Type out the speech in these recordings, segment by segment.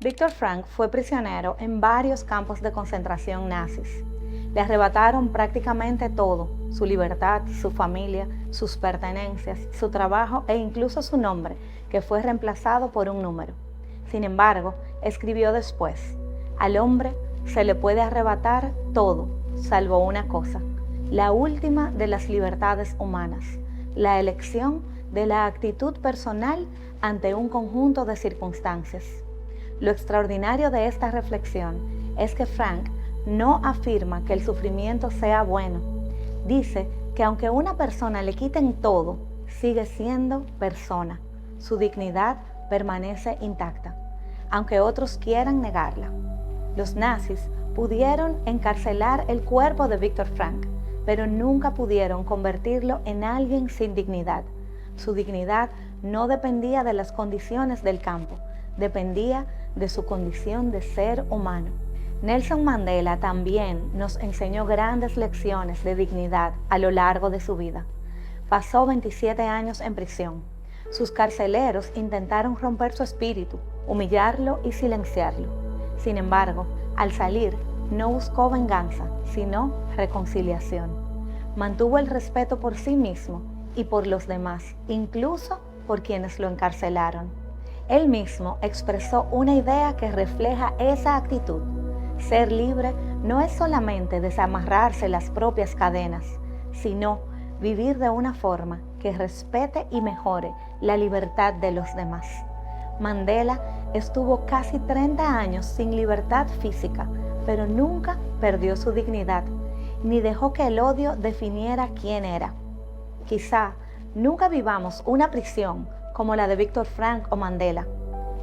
Viktor Frankl fue prisionero en varios campos de concentración nazis. Le arrebataron prácticamente todo: su libertad, su familia, sus pertenencias, su trabajo e incluso su nombre, que fue reemplazado por un número. Sin embargo, escribió después: al hombre se le puede arrebatar todo, salvo una cosa, la última de las libertades humanas, la elección de la actitud personal ante un conjunto de circunstancias. Lo extraordinario de esta reflexión es que Frankl no afirma que el sufrimiento sea bueno. Dice que aunque a una persona le quiten todo, sigue siendo persona. Su dignidad permanece intacta, aunque otros quieran negarla. Los nazis pudieron encarcelar el cuerpo de Viktor Frankl, pero nunca pudieron convertirlo en alguien sin dignidad. Su dignidad no dependía de las condiciones del campo, dependía de su condición de ser humano. Nelson Mandela también nos enseñó grandes lecciones de dignidad a lo largo de su vida. Pasó 27 años en prisión. Sus carceleros intentaron romper su espíritu, humillarlo y silenciarlo. Sin embargo, al salir, no buscó venganza, sino reconciliación. Mantuvo el respeto por sí mismo y por los demás, incluso por quienes lo encarcelaron. Él mismo expresó una idea que refleja esa actitud. Ser libre no es solamente desamarrarse las propias cadenas, sino vivir de una forma que respete y mejore la libertad de los demás. Mandela estuvo casi 30 años sin libertad física, pero nunca perdió su dignidad, ni dejó que el odio definiera quién era. Quizá nunca vivamos una prisión como la de Viktor Frankl o Mandela,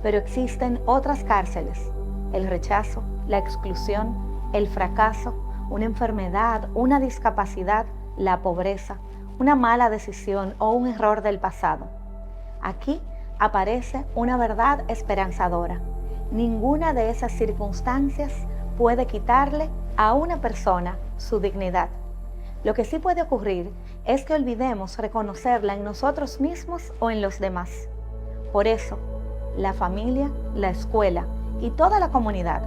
pero existen otras cárceles: el rechazo, la exclusión, el fracaso, una enfermedad, una discapacidad, la pobreza, una mala decisión o un error del pasado. Aquí aparece una verdad esperanzadora: ninguna de esas circunstancias puede quitarle a una persona su dignidad. Lo que sí puede ocurrir es que olvidemos reconocerla en nosotros mismos o en los demás. Por eso, la familia, la escuela y toda la comunidad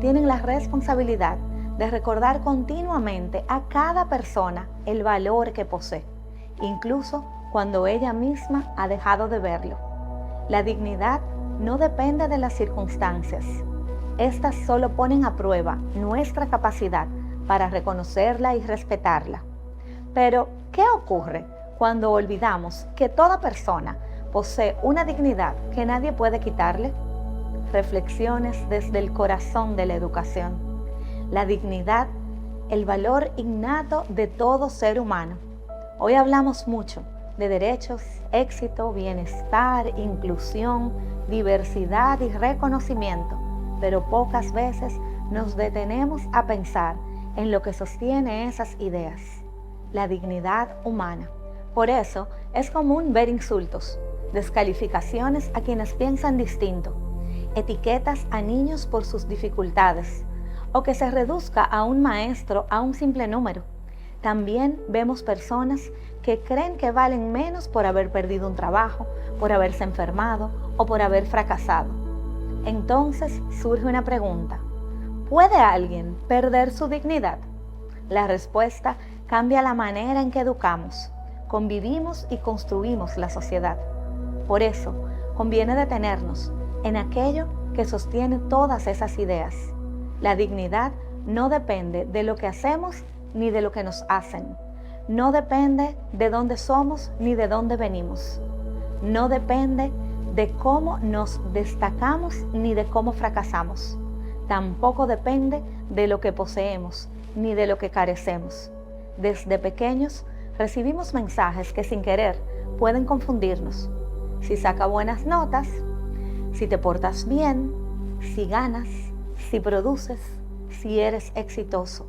tienen la responsabilidad de recordar continuamente a cada persona el valor que posee, incluso cuando ella misma ha dejado de verlo. La dignidad no depende de las circunstancias. Estas solo ponen a prueba nuestra capacidad para reconocerla y respetarla. Pero, ¿qué ocurre cuando olvidamos que toda persona posee una dignidad que nadie puede quitarle? Reflexiones desde el corazón de la educación. La dignidad, el valor innato de todo ser humano. Hoy hablamos mucho de derechos, éxito, bienestar, inclusión, diversidad y reconocimiento, pero pocas veces nos detenemos a pensar en lo que sostiene esas ideas: la dignidad humana. Por eso es común ver insultos, descalificaciones a quienes piensan distinto, etiquetas a niños por sus dificultades, o que se reduzca a un maestro a un simple número. También vemos personas que creen que valen menos por haber perdido un trabajo, por haberse enfermado o por haber fracasado. Entonces surge una pregunta: ¿puede alguien perder su dignidad? La respuesta cambia la manera en que educamos, convivimos y construimos la sociedad. Por eso, conviene detenernos en aquello que sostiene todas esas ideas. La dignidad no depende de lo que hacemos ni de lo que nos hacen. No depende de dónde somos ni de dónde venimos. No depende de cómo nos destacamos ni de cómo fracasamos. Tampoco depende de lo que poseemos ni de lo que carecemos. Desde pequeños recibimos mensajes que sin querer pueden confundirnos. Si sacas buenas notas, si te portas bien, si ganas, si produces, si eres exitoso.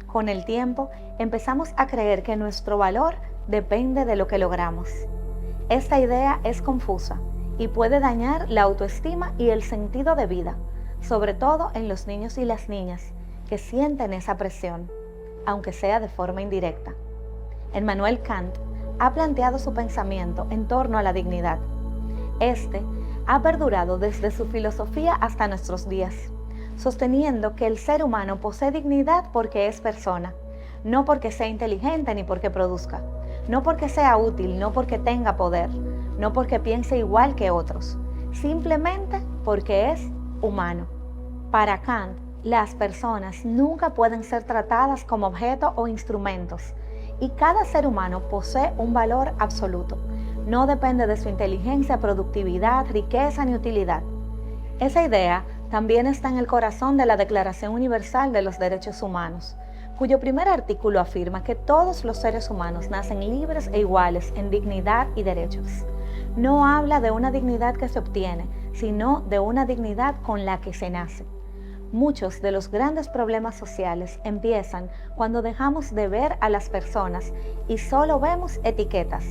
Con el tiempo empezamos a creer que nuestro valor depende de lo que logramos. Esta idea es confusa y puede dañar la autoestima y el sentido de vida, sobre todo en los niños y las niñas que sienten esa presión, aunque sea de forma indirecta. Immanuel Kant ha planteado su pensamiento en torno a la dignidad. Este ha perdurado desde su filosofía hasta nuestros días, sosteniendo que el ser humano posee dignidad porque es persona, no porque sea inteligente ni porque produzca, no porque sea útil, no porque tenga poder, no porque piense igual que otros, simplemente porque es humano. Para Kant, las personas nunca pueden ser tratadas como objetos o instrumentos, y cada ser humano posee un valor absoluto. No depende de su inteligencia, productividad, riqueza ni utilidad. Esa idea también está en el corazón de la Declaración Universal de los Derechos Humanos, cuyo primer artículo afirma que todos los seres humanos nacen libres e iguales en dignidad y derechos. No habla de una dignidad que se obtiene, sino de una dignidad con la que se nace. Muchos de los grandes problemas sociales empiezan cuando dejamos de ver a las personas y solo vemos etiquetas.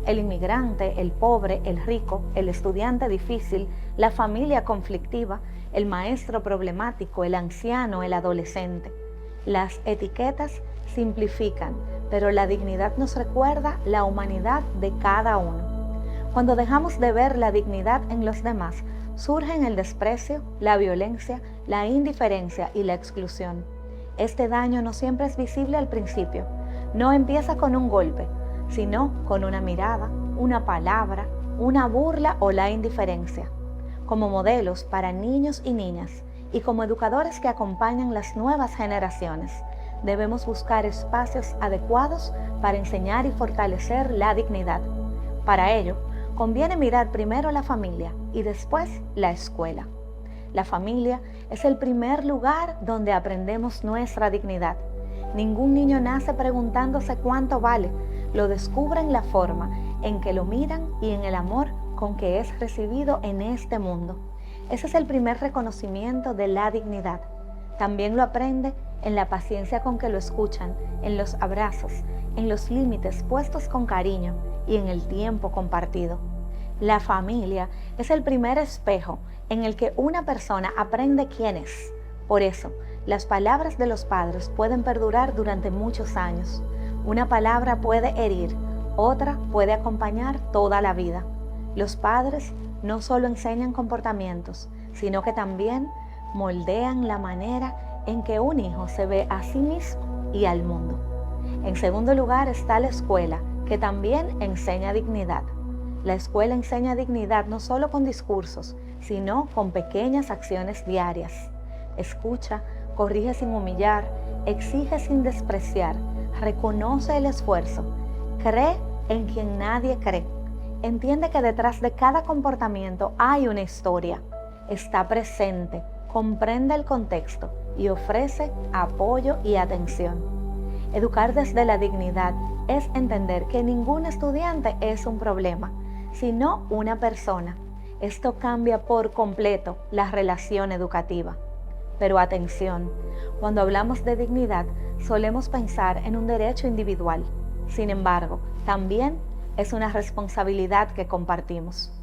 El inmigrante, el pobre, el rico, el estudiante difícil, la familia conflictiva, el maestro problemático, el anciano, el adolescente. Las etiquetas simplifican, pero la dignidad nos recuerda la humanidad de cada uno. Cuando dejamos de ver la dignidad en los demás, surgen el desprecio, la violencia, la indiferencia y la exclusión. Este daño no siempre es visible al principio. No empieza con un golpe, sino con una mirada, una palabra, una burla o la indiferencia. Como modelos para niños y niñas y como educadores que acompañan las nuevas generaciones, debemos buscar espacios adecuados para enseñar y fortalecer la dignidad. Para ello, conviene mirar primero la familia y después la escuela. La familia es el primer lugar donde aprendemos nuestra dignidad. Ningún niño nace preguntándose cuánto vale, lo descubre en la forma en que lo miran y en el amor con que es recibido en este mundo. Ese es el primer reconocimiento de la dignidad. También lo aprende en la paciencia con que lo escuchan, en los abrazos, en los límites puestos con cariño y en el tiempo compartido. La familia es el primer espejo en el que una persona aprende quién es. Por eso, las palabras de los padres pueden perdurar durante muchos años. Una palabra puede herir, otra puede acompañar toda la vida. Los padres no solo enseñan comportamientos, sino que también moldean la manera en que un hijo se ve a sí mismo y al mundo. En segundo lugar está la escuela, que también enseña dignidad. La escuela enseña dignidad no solo con discursos, sino con pequeñas acciones diarias. Escucha, corrige sin humillar, exige sin despreciar, reconoce el esfuerzo, cree en quien nadie cree. Entiende que detrás de cada comportamiento hay una historia. Está presente, comprende el contexto y ofrece apoyo y atención. Educar desde la dignidad es entender que ningún estudiante es un problema, sino una persona. Esto cambia por completo la relación educativa. Pero atención, cuando hablamos de dignidad, solemos pensar en un derecho individual. Sin embargo, también es una responsabilidad que compartimos.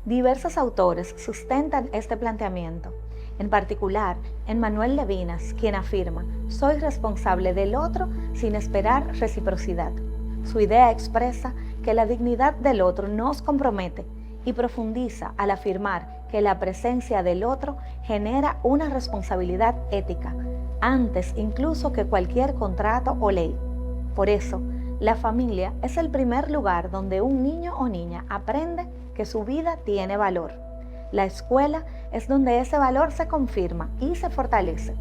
Diversos autores sustentan este planteamiento. En particular, Emmanuel Levinas, quien afirma: soy responsable del otro sin esperar reciprocidad. Su idea expresa que la dignidad del otro nos compromete y profundiza al afirmar que la presencia del otro genera una responsabilidad ética, antes incluso que cualquier contrato o ley. Por eso, la familia es el primer lugar donde un niño o niña aprende que su vida tiene valor. La escuela es donde ese valor se confirma y se fortalece.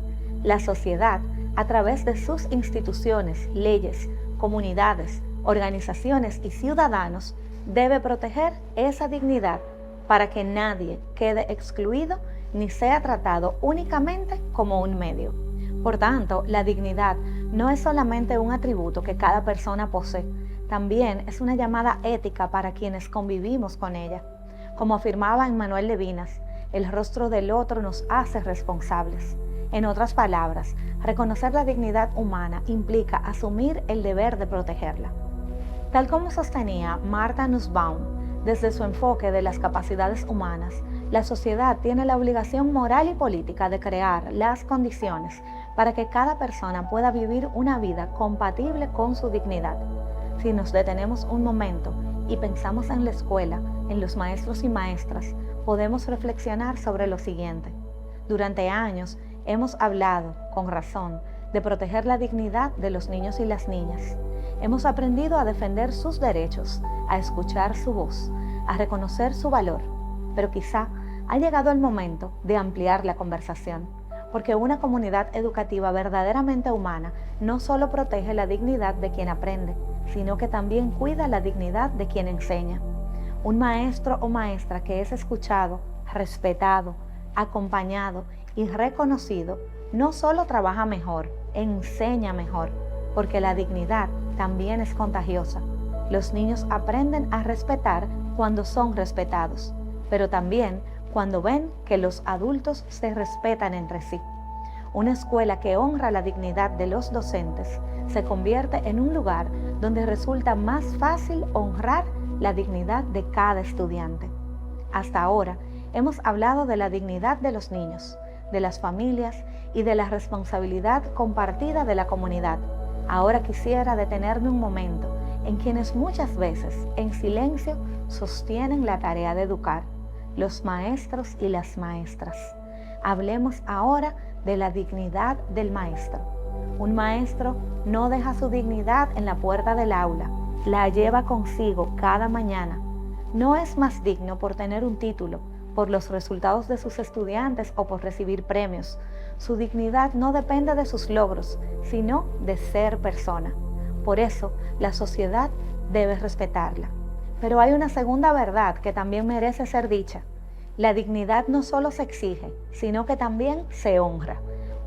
La sociedad, a través de sus instituciones, leyes, comunidades, organizaciones y ciudadanos, debe proteger esa dignidad para que nadie quede excluido ni sea tratado únicamente como un medio. Por tanto, la dignidad no es solamente un atributo que cada persona posee, también es una llamada ética para quienes convivimos con ella. Como afirmaba Emmanuel Levinas, el rostro del otro nos hace responsables. En otras palabras, reconocer la dignidad humana implica asumir el deber de protegerla. Tal como sostenía Martha Nussbaum, desde su enfoque de las capacidades humanas, la sociedad tiene la obligación moral y política de crear las condiciones para que cada persona pueda vivir una vida compatible con su dignidad. Si nos detenemos un momento y pensamos en la escuela, en los maestros y maestras, podemos reflexionar sobre lo siguiente. Durante años hemos hablado, con razón, de proteger la dignidad de los niños y las niñas. Hemos aprendido a defender sus derechos, a escuchar su voz, a reconocer su valor. Pero quizá ha llegado el momento de ampliar la conversación, porque una comunidad educativa verdaderamente humana no solo protege la dignidad de quien aprende, sino que también cuida la dignidad de quien enseña. Un maestro o maestra que es escuchado, respetado, acompañado y reconocido, no solo trabaja mejor, enseña mejor, porque la dignidad también es contagiosa. Los niños aprenden a respetar cuando son respetados, pero también cuando ven que los adultos se respetan entre sí. Una escuela que honra la dignidad de los docentes se convierte en un lugar donde resulta más fácil honrar la dignidad de cada estudiante. Hasta ahora hemos hablado de la dignidad de los niños, de las familias y de la responsabilidad compartida de la comunidad. Ahora quisiera detenerme un momento en quienes muchas veces, en silencio, sostienen la tarea de educar, los maestros y las maestras. Hablemos ahora de la dignidad del maestro. Un maestro no deja su dignidad en la puerta del aula, la lleva consigo cada mañana. No es más digno por tener un título, por los resultados de sus estudiantes o por recibir premios. Su dignidad no depende de sus logros, sino de ser persona. Por eso, la sociedad debe respetarla. Pero hay una segunda verdad que también merece ser dicha. La dignidad no solo se exige, sino que también se honra.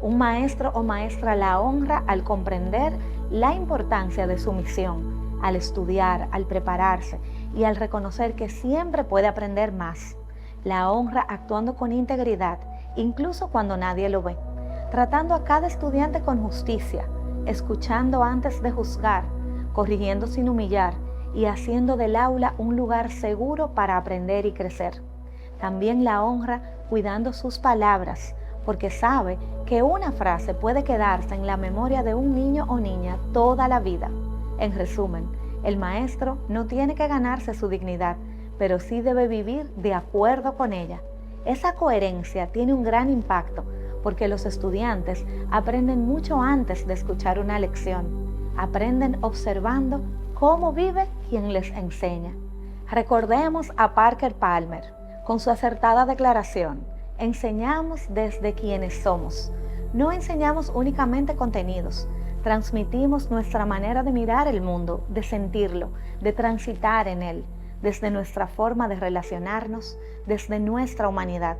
Un maestro o maestra la honra al comprender la importancia de su misión, al estudiar, al prepararse y al reconocer que siempre puede aprender más. La honra actuando con integridad, incluso cuando nadie lo ve, tratando a cada estudiante con justicia, escuchando antes de juzgar, corrigiendo sin humillar y haciendo del aula un lugar seguro para aprender y crecer. También la honra cuidando sus palabras, porque sabe que una frase puede quedarse en la memoria de un niño o niña toda la vida. En resumen, el maestro no tiene que ganarse su dignidad, pero sí debe vivir de acuerdo con ella. Esa coherencia tiene un gran impacto, porque los estudiantes aprenden mucho antes de escuchar una lección. Aprenden observando cómo vive quien les enseña. Recordemos a Parker Palmer, con su acertada declaración: enseñamos desde quienes somos. No enseñamos únicamente contenidos, transmitimos nuestra manera de mirar el mundo, de sentirlo, de transitar en él, desde nuestra forma de relacionarnos, desde nuestra humanidad.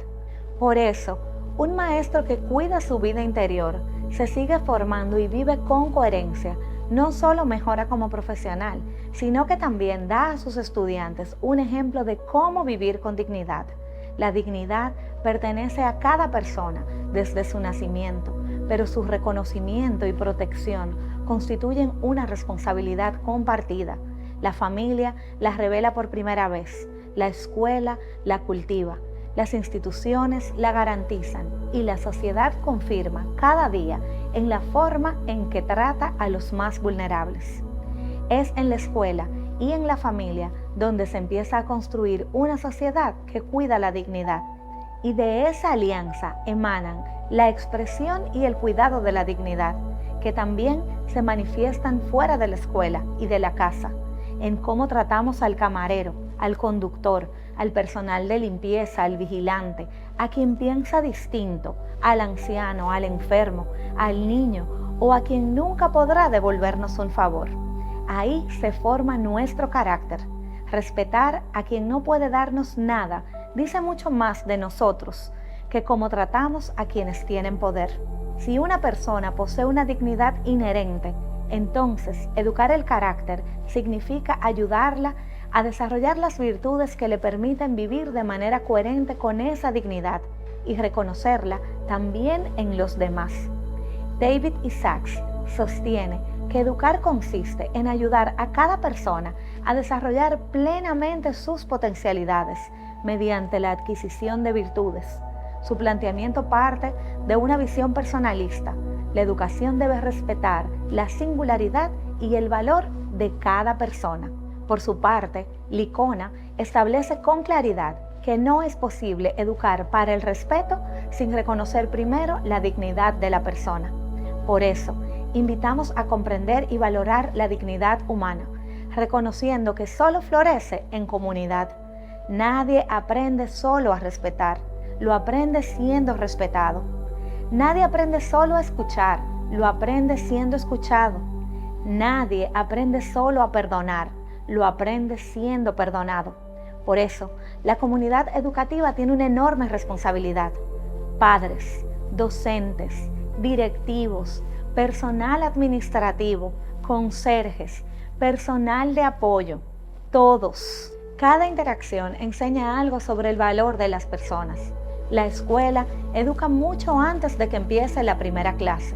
Por eso, un maestro que cuida su vida interior, se sigue formando y vive con coherencia, no solo mejora como profesional, sino que también da a sus estudiantes un ejemplo de cómo vivir con dignidad. La dignidad pertenece a cada persona desde su nacimiento, pero su reconocimiento y protección constituyen una responsabilidad compartida. La familia la revela por primera vez, la escuela la cultiva, las instituciones la garantizan y la sociedad confirma cada día en la forma en que trata a los más vulnerables. Es en la escuela y en la familia donde se empieza a construir una sociedad que cuida la dignidad, y de esa alianza emanan la expresión y el cuidado de la dignidad, que también se manifiestan fuera de la escuela y de la casa, en cómo tratamos al camarero, al conductor, al personal de limpieza, al vigilante, a quien piensa distinto, al anciano, al enfermo, al niño o a quien nunca podrá devolvernos un favor. Ahí se forma nuestro carácter. Respetar a quien no puede darnos nada dice mucho más de nosotros que cómo tratamos a quienes tienen poder. Si una persona posee una dignidad inherente, entonces educar el carácter significa ayudarla a desarrollar las virtudes que le permiten vivir de manera coherente con esa dignidad y reconocerla también en los demás. David Isaacs sostiene que educar consiste en ayudar a cada persona a desarrollar plenamente sus potencialidades mediante la adquisición de virtudes. Su planteamiento parte de una visión personalista. La educación debe respetar la singularidad y el valor de cada persona. Por su parte, Licona establece con claridad que no es posible educar para el respeto sin reconocer primero la dignidad de la persona. Por eso, invitamos a comprender y valorar la dignidad humana, reconociendo que solo florece en comunidad. Nadie aprende solo a respetar, lo aprende siendo respetado. Nadie aprende solo a escuchar, lo aprende siendo escuchado. Nadie aprende solo a perdonar, lo aprende siendo perdonado. Por eso, la comunidad educativa tiene una enorme responsabilidad. Padres, docentes, directivos, personal administrativo, conserjes, personal de apoyo, todos. Cada interacción enseña algo sobre el valor de las personas. La escuela educa mucho antes de que empiece la primera clase.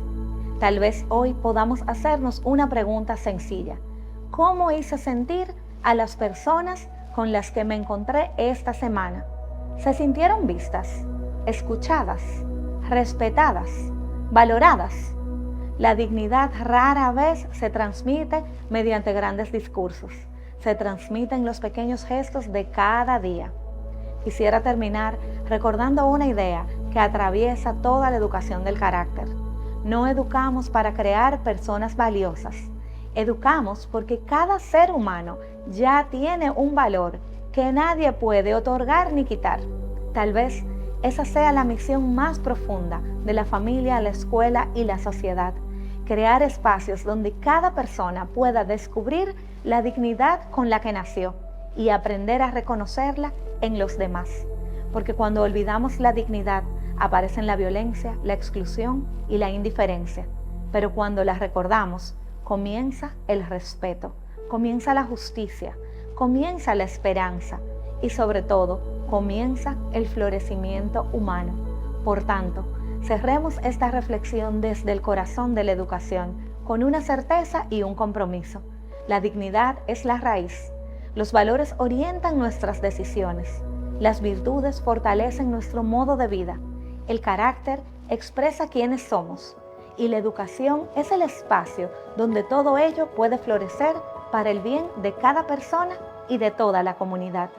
Tal vez hoy podamos hacernos una pregunta sencilla. ¿Cómo hice sentir a las personas con las que me encontré esta semana? ¿Se sintieron vistas, escuchadas, respetadas, valoradas? La dignidad rara vez se transmite mediante grandes discursos. Se transmite en los pequeños gestos de cada día. Quisiera terminar recordando una idea que atraviesa toda la educación del carácter. No educamos para crear personas valiosas. Educamos porque cada ser humano ya tiene un valor que nadie puede otorgar ni quitar. Tal vez esa sea la misión más profunda de la familia, la escuela y la sociedad. Crear espacios donde cada persona pueda descubrir la dignidad con la que nació y aprender a reconocerla en los demás. Porque cuando olvidamos la dignidad, aparecen la violencia, la exclusión y la indiferencia. Pero cuando la recordamos, comienza el respeto, comienza la justicia, comienza la esperanza y sobre todo, comienza el florecimiento humano. Por tanto, cerremos esta reflexión desde el corazón de la educación, con una certeza y un compromiso. La dignidad es la raíz. Los valores orientan nuestras decisiones. Las virtudes fortalecen nuestro modo de vida. El carácter expresa quiénes somos. Y la educación es el espacio donde todo ello puede florecer para el bien de cada persona y de toda la comunidad.